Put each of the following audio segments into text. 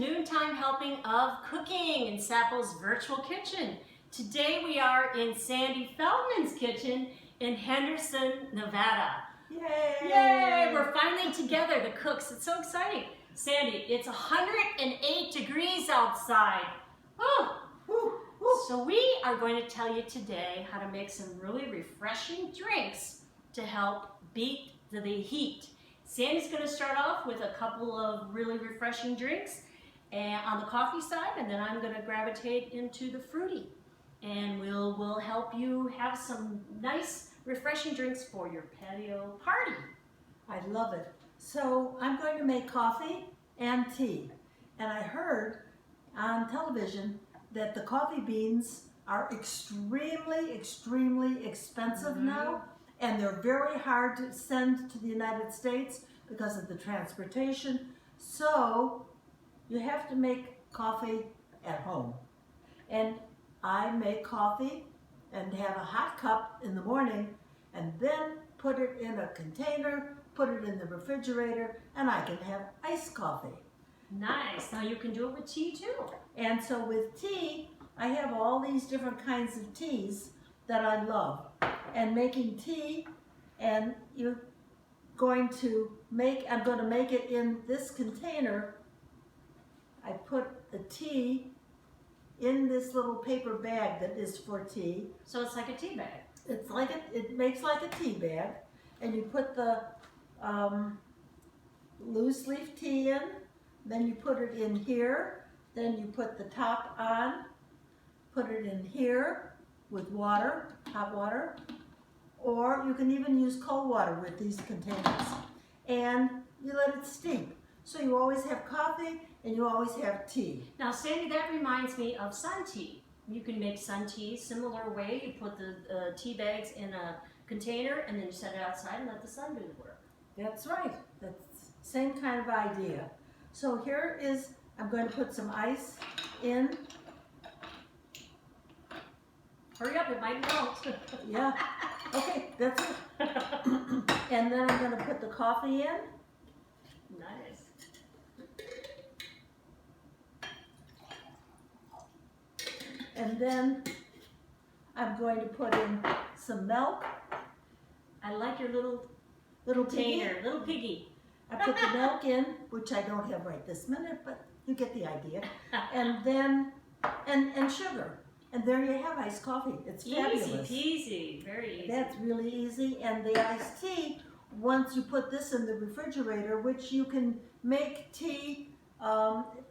noontime helping of cooking in Sappho's Virtual Kitchen. Today we are in Sandy Feldman's kitchen in Henderson, Nevada. Yay! Yay! We're finally together, the cooks. It's so exciting. Sandy, it's 108 degrees outside. Oh! So we are going to tell you today how to make some really refreshing drinks to help beat the heat. Sandy's going to start off with a couple of really refreshing drinks and on the coffee side, and then I'm going to gravitate into the fruity. And we'll help you have some nice refreshing drinks for your patio party. I love it. So I'm going to make coffee and tea. And I heard on television that the coffee beans are extremely expensive now. And they're very hard to send to the United States because of the transportation. So you have to make coffee at home. And I make coffee and have a hot cup in the morning and then put it in a container, put it in the refrigerator, and I can have iced coffee. Nice. Now you can do it with tea too. And so with tea, I have all these different kinds of teas that I love. And making tea, and I'm going to make it in this container. I put the tea in this little paper bag that is for tea. So it's like a tea bag. It makes like a tea bag, and you put the loose leaf tea in, then you put it in here, then you put the top on, put it in here with water, hot water, or you can even use cold water with these containers, and you let it steep. So you always have coffee and you always have tea. Now Sandy, that reminds me of sun tea. You can make sun tea similar way. You put the tea bags in a container and then you set it outside and let the sun do the work. That's right. That's the same kind of idea. So here is, I'm going to put some ice in. Hurry up, it might melt. Yeah. Okay, that's it. And then I'm going to put the coffee in. Nice. And then I'm going to put in some milk. I like your little container, little piggy. I put the milk in, which I don't have right this minute, but you get the idea. And then, and sugar. And there you have iced coffee. It's fabulous. Easy peasy, very easy. That's really easy. And the iced tea, once you put this in the refrigerator, which you can make tea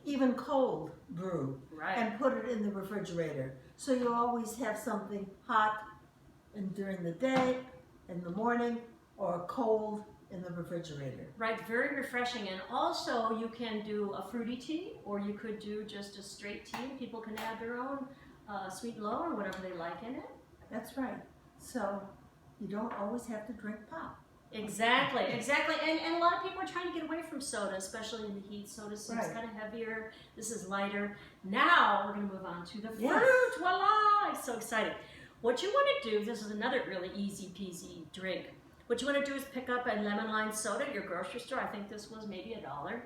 even cold brew, right, and put it in the refrigerator. So you always have something hot during the day, in the morning, or cold in the refrigerator. Right, very refreshing. And also you can do a fruity tea, or you could do just a straight tea. People can add their own sweet and low or whatever they like in it. That's right. So you don't always have to drink pop. Exactly. And a lot of people are trying to get away from soda, especially in the heat. Soda seems kind of heavier. This is lighter. Now we're going to move on to the fruit. Yes. Voila! I'm so excited. What you want to do, this is another really easy peasy drink. What you want to do is pick up a lemon lime soda at your grocery store. I think this was maybe $1.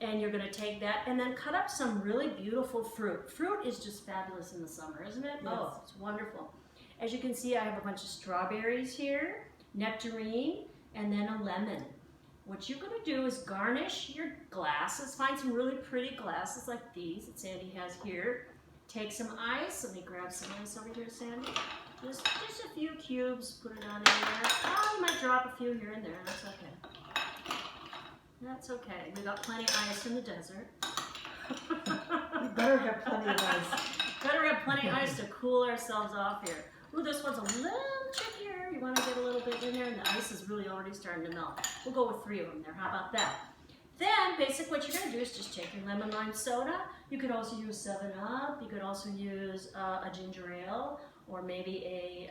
And you're going to take that and then cut up some really beautiful fruit. Fruit is just fabulous in the summer, isn't it? Yes. Oh, it's wonderful. As you can see, I have a bunch of strawberries here, nectarine, and then a lemon. What you're going to do is garnish your glasses. Find some really pretty glasses like these that Sandy has here. Take some ice. Let me grab some ice over here, Sandy. Just a few cubes. Put it on in there. Oh, you might drop a few here and there. That's okay. That's okay. We got plenty of ice in the desert. You better have plenty of ice. Better have plenty of ice to cool ourselves off here. Ooh, this one's a little trickier. You want to get a little bit in there, and the ice is really already starting to melt. We'll go with 3 of them there. How about that? Then, basically, what you're going to do is just take your lemon lime soda. You could also use 7-Up. You could also use a ginger ale, or maybe a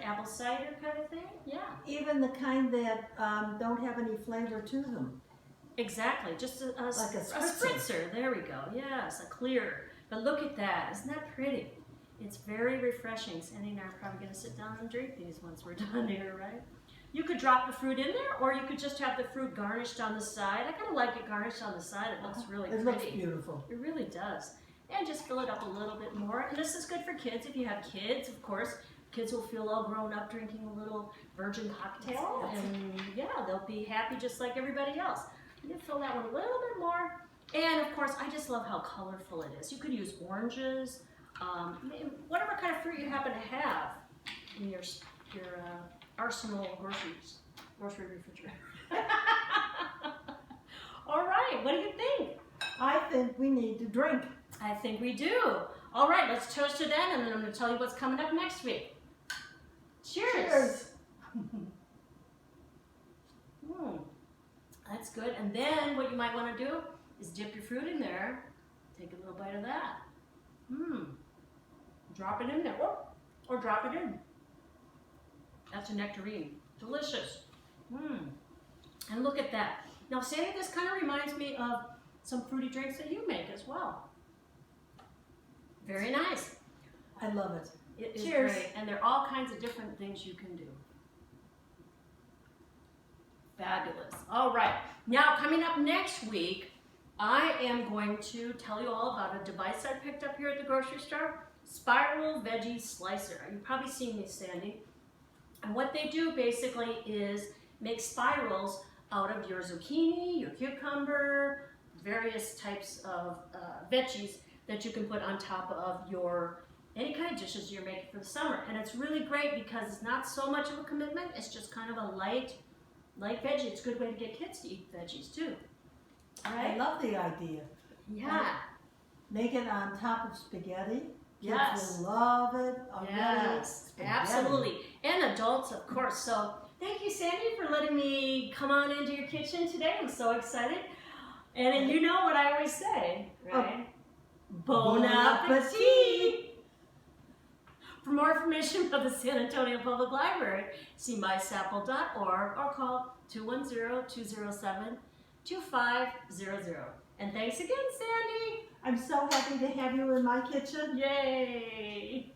apple cider kind of thing. Yeah. Even the kind that don't have any flavor to them. Exactly. Just a spritzer. There we go. Yes, a clear. But look at that. Isn't that pretty? It's very refreshing. Sandy and I are probably going to sit down and drink these once we're done here, right? You could drop the fruit in there, or you could just have the fruit garnished on the side. I kind of like it garnished on the side. It looks really It pretty. looks beautiful. It really does. And just fill it up a little bit more. And this is good for kids. If you have kids, of course, kids will feel all grown up drinking a little virgin cocktail. And yeah, they'll be happy just like everybody else. You can fill that one a little bit more. And of course, I just love how colorful it is. You could use oranges, whatever kind of fruit you happen to have in your arsenal grocery refrigerator. All right, what do you think? I think we need to drink. I think we do. All right, let's toast to that, and then I'm going to tell you what's coming up next week. Cheers. Cheers. That's good. And then what you might want to do is dip your fruit in there. Take a little bite of that. Drop it in there. Or drop it in. That's a nectarine. Delicious. And look at that. Now, Sandy, this kind of reminds me of some fruity drinks that you make as well. Very nice. I love it. It is Cheers. great. And there are all kinds of different things you can do. Fabulous. All right. Now, coming up next week, I am going to tell you all about a device I picked up here at the grocery store, Spiral Veggie Slicer. You've probably seen these, Sandy. And what they do basically is make spirals out of your zucchini, your cucumber, various types of veggies that you can put on top of your any kind of dishes you're making for the summer. And it's really great because it's not so much of a commitment. It's just kind of a light veggie. It's a good way to get kids to eat veggies too. Right? I love the idea. Yeah. Make it on top of spaghetti. Yes. Kids will love it. Yes, Spaghetti. absolutely. And adults, of course. So thank you, Sandy, for letting me come on into your kitchen today. I'm so excited. And you know what I always say, right? Bon appetit! For more information about the San Antonio Public Library, see mysapple.org or call 210-207-2500. And thanks again, Sandy. I'm so happy to have you in my kitchen. Yay!